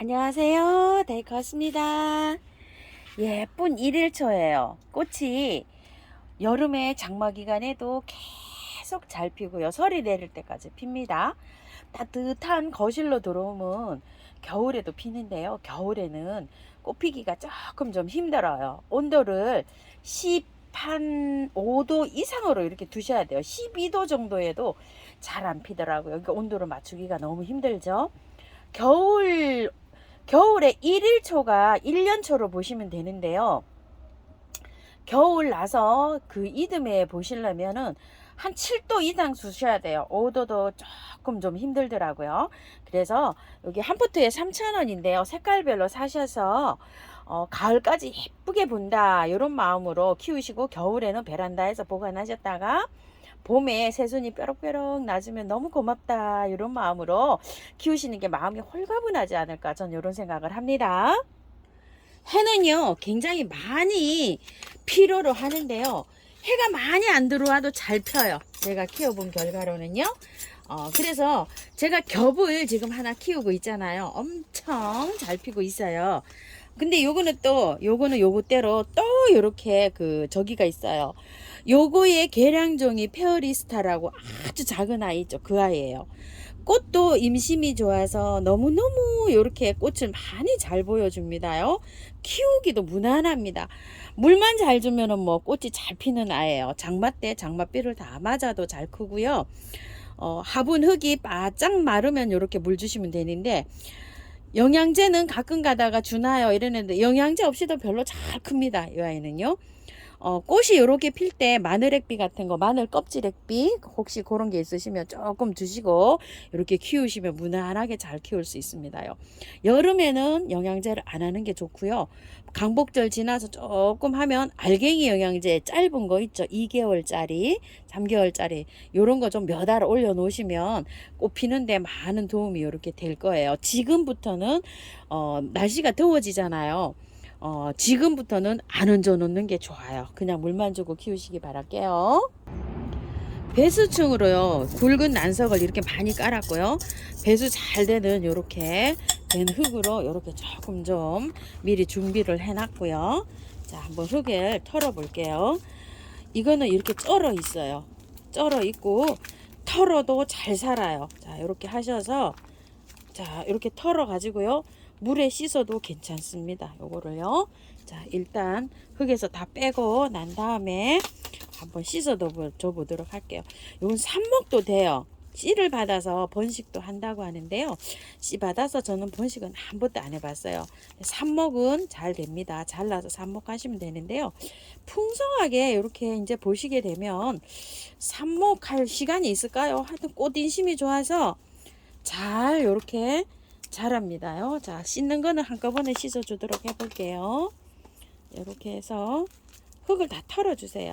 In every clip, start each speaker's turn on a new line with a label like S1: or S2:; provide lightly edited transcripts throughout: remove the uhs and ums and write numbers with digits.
S1: 안녕하세요. 데이커스입니다. 예쁜 일일초예요. 꽃이 여름에 장마 기간에도 계속 잘 피고요. 설이 내릴 때까지 핍니다. 따뜻한 거실로 들어오면 겨울에도 피는데요. 겨울에는 꽃 피기가 조금 좀 힘들어요. 온도를 5도 이상으로 이렇게 두셔야 돼요. 12도 정도에도 잘 안 피더라고요. 그러니까 온도를 맞추기가 너무 힘들죠. 겨울에 1일초가 1년초로 보시면 되는데요. 겨울 나서 그 이듬해 보시려면은 한 7도 이상 두셔야 돼요. 5도도 조금 좀 힘들더라고요. 그래서 여기 한 포트에 3,000원인데요. 색깔별로 사셔서 가을까지 예쁘게 본다 이런 마음으로 키우시고 겨울에는 베란다에서 보관하셨다가 봄에 새순이 뾰록뾰록 낮으면 너무 고맙다 이런 마음으로 키우시는 게 마음이 홀가분하지 않을까 저는 이런 생각을 합니다. 해는요 굉장히 많이 필요로 하는데요, 해가 많이 안 들어와도 잘 펴요. 제가 키워본 결과로는요. 그래서 제가 겹을 지금 하나 키우고 있잖아요. 엄청 잘 피고 있어요. 근데 요거는 요거대로 또 요렇게 저기가 있어요. 요거의 계량종이 페어리스타라고 아주 작은 아이 있죠. 그 아이예요. 꽃도 임심이 좋아서 너무너무 이렇게 꽃을 많이 잘 보여줍니다요. 키우기도 무난합니다. 물만 잘 주면은 뭐 꽃이 잘 피는 아이예요. 장마 때 장마비를 다 맞아도 잘 크고요. 화분 흙이 바짝 마르면 이렇게 물 주시면 되는데, 영양제는 가끔 가다가 주나요 이러는데 영양제 없이도 별로 잘 큽니다. 이 아이는요. 꽃이 이렇게 필 때 마늘액비 같은 거, 마늘 껍질액비 혹시 그런 게 있으시면 조금 주시고 이렇게 키우시면 무난하게 잘 키울 수 있습니다요. 여름에는 영양제를 안 하는 게 좋고요. 강복절 지나서 조금 하면 알갱이 영양제 짧은 거 있죠. 2개월짜리, 3개월짜리 요런 거 좀 몇 알 올려 놓으시면 꽃 피는데 많은 도움이 이렇게 될 거예요. 지금부터는 날씨가 더워지잖아요. 지금부터는 안 얹어 놓는 게 좋아요. 그냥 물만 주고 키우시기 바랄게요. 배수층으로요 굵은 난석을 이렇게 많이 깔았고요. 배수 잘 되는 요렇게 된 흙으로 요렇게 조금 좀 미리 준비를 해 놨고요. 자, 한번 흙을 털어 볼게요. 이거는 이렇게 쩔어 있어요. 쩔어 있고 털어도 잘 살아요. 자, 이렇게 하셔서 자, 이렇게 털어 가지고요 물에 씻어도 괜찮습니다. 요거를요. 자, 일단 흙에서 다 빼고 난 다음에 한번 씻어 줘 보도록 할게요. 요건 삽목도 돼요. 씨를 받아서 번식도 한다고 하는데요. 씨 받아서 저는 번식은 한 번도 안 해봤어요. 삽목은 잘 됩니다. 잘라서 삽목하시면 되는데요. 풍성하게 이렇게 이제 보시게 되면 삽목할 시간이 있을까요? 하여튼 꽃 인심이 좋아서 잘 이렇게 자랍니다요. 자, 씻는 거는 한꺼번에 씻어 주도록 해볼게요. 이렇게 해서 흙을 다 털어주세요.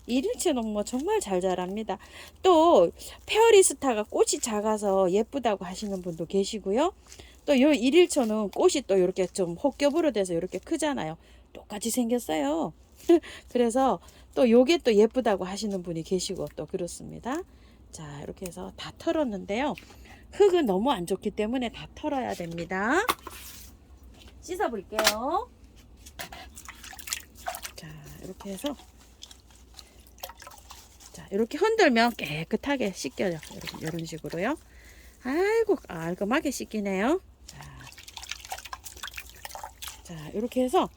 S1: 일일체는 뭐 정말 잘 자랍니다. 또 페어리스타가 꽃이 작아서 예쁘다고 하시는 분도 계시고요. 또 요 일일초는 꽃이 또 이렇게 좀 혹겹으로 돼서 이렇게 크잖아요. 똑같이 생겼어요. 그래서 또 요게 또 예쁘다고 하시는 분이 계시고 또 그렇습니다. 자, 이렇게 해서 다 털었는데요. 흙은 너무 안 좋기 때문에 다 털어야 됩니다. 씻어 볼게요. 자, 이렇게 해서 자, 이렇게 흔들면 깨끗하게 씻겨요. 이런 식으로요. 아이고 깔끔하게 씻기네요. 자, 이렇게 해서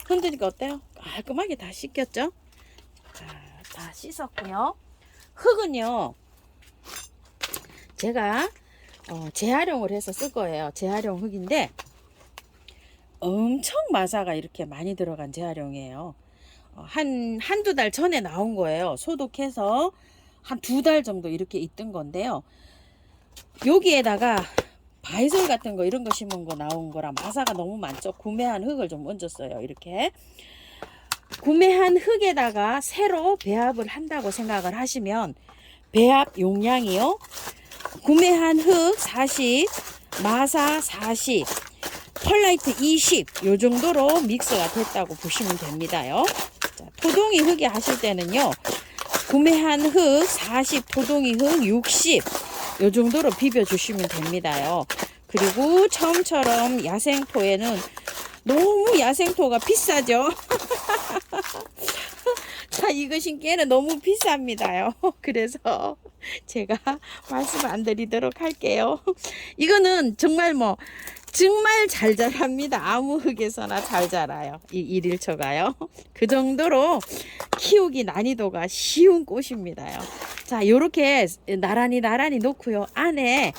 S1: 흔드니까 어때요? 깔끔하게 다 씻겼죠? 자, 다 씻었고요. 흙은요 제가 재활용을 해서 쓸 거예요. 재활용 흙인데 엄청 마사가 이렇게 많이 들어간 재활용이에요. 한두 달 전에 나온 거예요. 소독해서 한 2달 정도 이렇게 있던 건데요. 여기에다가 바이솔 같은 거 이런 거 심은 거 나온 거라 마사가 너무 많죠. 구매한 흙을 좀 얹었어요. 이렇게 구매한 흙에다가 새로 배합을 한다고 생각을 하시면 배합 용량이요, 구매한 흙 40, 마사 40, 펄라이트 20 요 정도로 믹스가 됐다고 보시면 됩니다요. 자, 토동이 흙에 하실 때는요 구매한 흙 40, 토동이 흙 60 요 정도로 비벼 주시면 됩니다요. 그리고 처음처럼 야생토에는 너무 야생토가 비싸죠. 자, 이거 신기에는 너무 비쌉니다요. 그래서 제가 말씀 안 드리도록 할게요. 이거는 정말 정말 잘 자랍니다. 아무 흙에서나 잘 자라요. 이 일일초가요. 그 정도로 키우기 난이도가 쉬운 꽃입니다요. 자, 요렇게 나란히 놓고요. 안에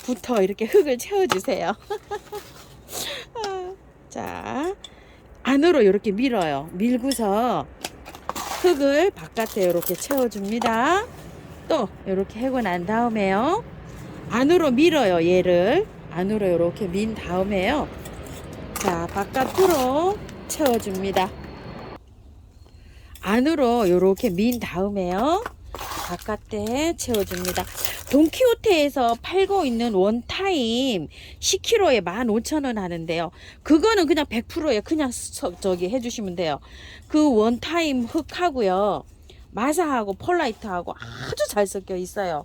S1: 부터 이렇게 흙을 채워주세요. 자, 안으로 이렇게 밀어요. 밀고서 흙을 바깥에 이렇게 채워줍니다. 또 이렇게 하고 난 다음에요. 안으로 밀어요. 얘를 안으로 이렇게 민 다음에요. 자, 바깥으로 채워줍니다. 안으로 이렇게 민 다음에요. 바깥에 채워줍니다. 돈키호테에서 팔고 있는 원타임 10kg에 15,000원 하는데요. 그거는 그냥 100%에 그냥 저기 해주시면 돼요. 그 원타임 흙하고요. 마사하고 펄라이트하고 아주 잘 섞여 있어요.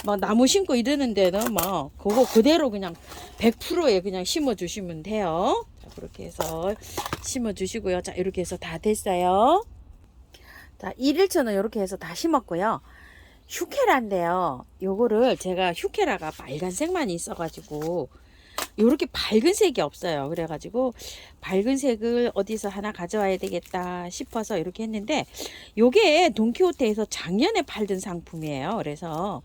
S1: 막 나무 심고 이러는 데는 그거 그대로 그냥 100%에 그냥 심어 주시면 돼요. 자, 그렇게 해서 심어 주시고요. 자, 이렇게 해서 다 됐어요. 자, 1일초는 이렇게 해서 다 심었고요. 휴케라인데요. 요거를 제가 휴케라가 빨간색만 있어가지고 요렇게 밝은 색이 없어요. 그래가지고 밝은 색을 어디서 하나 가져와야 되겠다 싶어서 이렇게 했는데, 요게 돈키호테에서 작년에 팔던 상품이에요. 그래서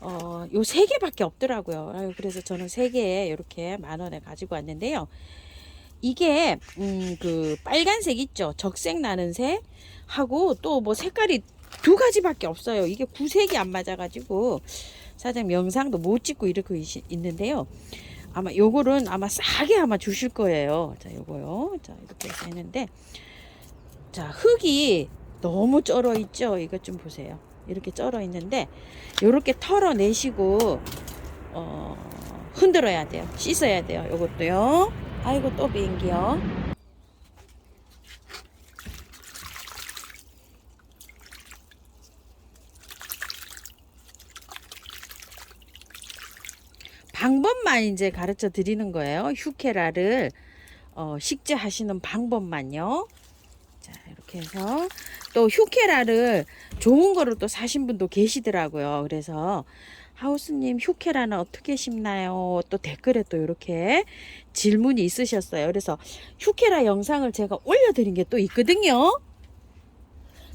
S1: 요 3개밖에 없더라고요. 그래서 저는 3개에 이렇게 10,000원에 가지고 왔는데요. 이게 그 빨간색 있죠. 적색 나는 색 하고 또 색깔이 2가지밖에 없어요. 이게 구색이 안 맞아가지고 사장님 영상도 못 찍고 이렇게 있는데요. 아마 요거는 아마 싸게 아마 주실 거예요. 자, 요거요. 자, 이렇게 해서 했는데, 자, 흙이 너무 쩔어 있죠. 이거 좀 보세요. 이렇게 쩔어 있는데 요렇게 털어내시고 흔들어야 돼요. 씻어야 돼요. 요것도요. 아이고, 또 비행기요. 방법만 이제 가르쳐 드리는 거예요. 휴케라를 식재하시는 방법만요. 자, 이렇게 해서 또 휴케라를 좋은 거를 또 사신 분도 계시더라고요. 그래서 하우스님 휴케라는 어떻게 심나요? 또 댓글에 또 이렇게 질문이 있으셨어요. 그래서 휴케라 영상을 제가 올려드린 게 또 있거든요.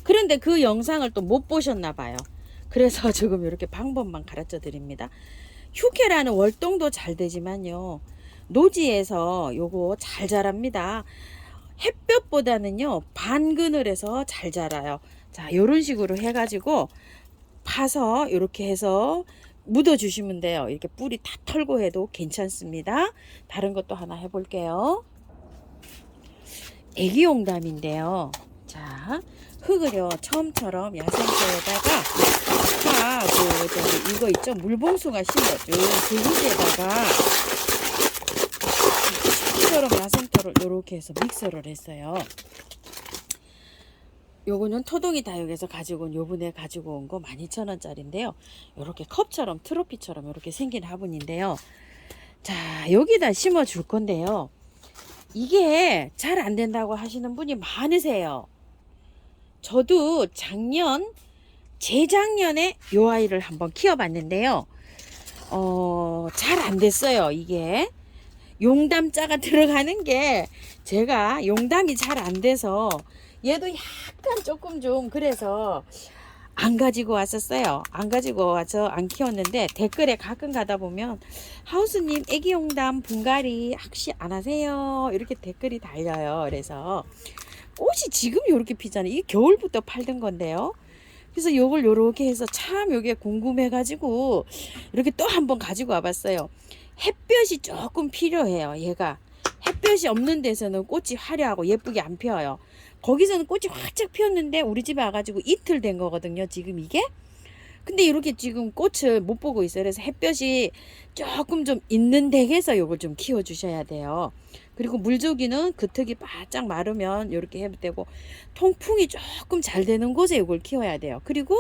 S1: 그런데 그 영상을 또 못 보셨나 봐요. 그래서 지금 이렇게 방법만 가르쳐 드립니다. 휴케라는 월동도 잘 되지만요, 노지에서 요거 잘 자랍니다. 햇볕보다는요 반그늘에서 잘 자라요. 자, 요런 식으로 해가지고 파서 이렇게 해서 묻어 주시면 돼요. 이렇게 뿌리 다 털고 해도 괜찮습니다. 다른 것도 하나 해볼게요. 애기용담인데요. 자, 흙을요 처음처럼 야생토에다가 아까 이거 있죠, 물봉수가 심었죠. 그 흙에다가 처음처럼 야생토를 이렇게 해서 믹서를 했어요. 요거는 토동이 다육에서 가지고 온, 요번에 가지고 온 거 12,000원짜리인데요. 요렇게 컵처럼 트로피처럼 이렇게 생긴 화분인데요. 자, 여기다 심어 줄 건데요. 이게 잘 안 된다고 하시는 분이 많으세요. 저도 재작년에 요 아이를 한번 키워봤는데요. 잘 안 됐어요. 이게 용담자가 들어가는 게 제가 용담이 잘 안 돼서 얘도 약간 조금 좀 그래서 안 가지고 왔었어요. 안 가지고 와서 안 키웠는데 댓글에 가끔 가다 보면 하우스님 애기 용담 분갈이 혹시 안 하세요? 이렇게 댓글이 달려요. 그래서 꽃이 지금 요렇게 피잖아요. 이게 겨울부터 팔던 건데요. 그래서 요걸 요렇게 해서 참 요게 궁금해 가지고 이렇게 또 한번 가지고 와봤어요. 햇볕이 조금 필요해요. 얘가 햇볕이 없는 데서는 꽃이 화려하고 예쁘게 안 피어요. 거기서는 꽃이 활짝 피었는데 우리 집에 와가지고 이틀 된 거거든요. 지금 이게. 근데 이렇게 지금 꽃을 못 보고 있어요. 그래서 햇볕이 조금 좀 있는 댁에서 요걸 좀 키워 주셔야 돼요. 그리고 물주기는 그특이 바짝 마르면 이렇게 해도 되고, 통풍이 조금 잘 되는 곳에 이걸 키워야 돼요. 그리고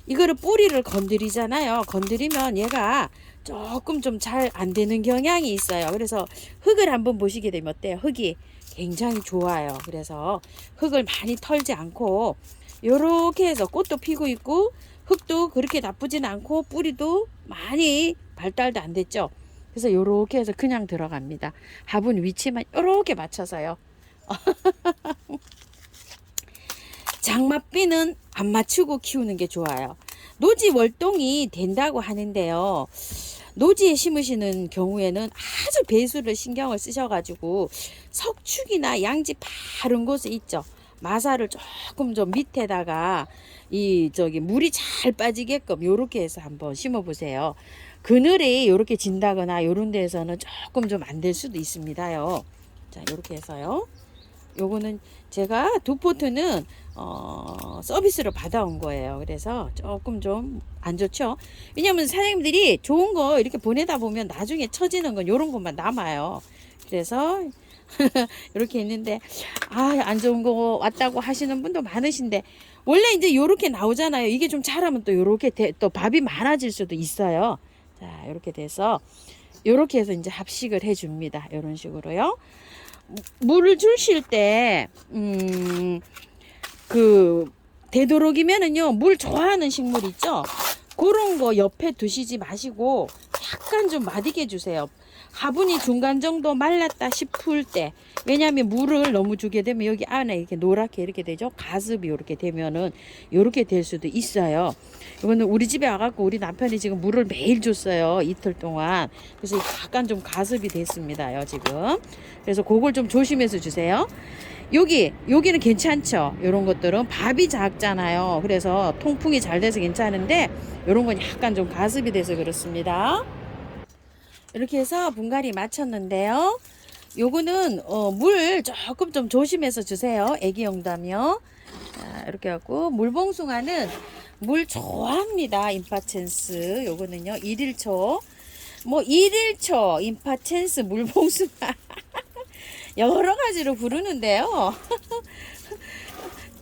S1: 이거를 뿌리를 건드리잖아요. 건드리면 얘가 조금 좀 잘 안 되는 경향이 있어요. 그래서 흙을 한번 보시게 되면 어때요? 흙이 굉장히 좋아요. 그래서 흙을 많이 털지 않고 요렇게 해서 꽃도 피고 있고 흙도 그렇게 나쁘진 않고 뿌리도 많이 발달도 안 됐죠. 그래서 요렇게 해서 그냥 들어갑니다. 화분 위치만 요렇게 맞춰서요. 장맛비는 안 맞추고 키우는 게 좋아요. 노지 월동이 된다고 하는데요. 노지에 심으시는 경우에는 아주 배수를 신경을 쓰셔가지고 석축이나 양지 바른 곳에 있죠. 마사를 조금 좀 밑에다가 물이 잘 빠지게끔 요렇게 해서 한번 심어 보세요. 그늘이 요렇게 진다거나 요런 데에서는 조금 좀 안 될 수도 있습니다요. 자, 요렇게 해서요. 요거는 제가 두 포트는 서비스로 받아온 거예요. 그래서 조금 좀 안 좋죠. 왜냐면 사장님들이 좋은 거 이렇게 보내다 보면 나중에 처지는 건 요런 것만 남아요. 그래서 이렇게 있는데 안 좋은 거 왔다고 하시는 분도 많으신데 원래 이제 요렇게 나오잖아요. 이게 좀 자라면 또 요렇게 또 밥이 많아질 수도 있어요. 자, 이렇게 돼서 요렇게 해서 이제 합식을 해 줍니다. 요런 식으로요. 물을 주실 때, 되도록이면은요, 물 좋아하는 식물 있죠? 그런 거 옆에 두시지 마시고, 약간 좀 마디게 주세요. 화분이 중간 정도 말랐다 싶을 때, 왜냐하면 물을 너무 주게 되면 여기 안에 이렇게 노랗게 이렇게 되죠? 가습이 이렇게 되면은, 이렇게 될 수도 있어요. 이거는 우리 집에 와갖고 우리 남편이 지금 물을 매일 줬어요. 이틀 동안. 그래서 약간 좀 가습이 됐습니다요, 지금. 그래서 그걸 좀 조심해서 주세요. 여기는 괜찮죠. 이런 것들은 밥이 작잖아요. 그래서 통풍이 잘 돼서 괜찮은데, 이런 건 약간 좀 가습이 돼서 그렇습니다. 이렇게 해서 분갈이 마쳤는데요. 요거는 물 조금 좀 조심해서 주세요. 애기용도하며. 자, 이렇게 하고 물봉숭아는 물 좋아합니다. 임파첸스 요거는요 1일초 뭐 1일초 임파첸스 물봉숭아 여러 가지로 부르는데요.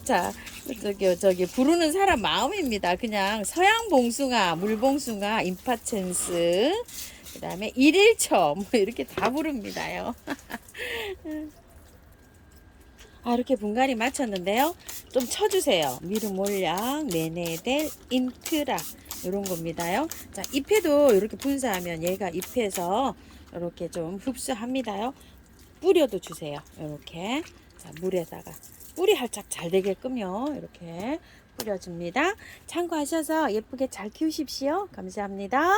S1: 자, 저기 부르는 사람 마음입니다. 그냥 서양봉숭아, 물봉숭아, 임파첸스, 그 다음에 1일초 뭐 이렇게 다 부릅니다요. 이렇게 분갈이 마쳤는데요. 좀 쳐주세요. 미르몰약, 네네델, 인트라 이런 겁니다요. 자, 잎에도 이렇게 분사하면 얘가 잎에서 이렇게 좀 흡수합니다요. 뿌려도 주세요. 이렇게. 자, 물에다가 뿌리 활짝 잘 되게끔요. 이렇게 뿌려줍니다. 참고하셔서 예쁘게 잘 키우십시오. 감사합니다.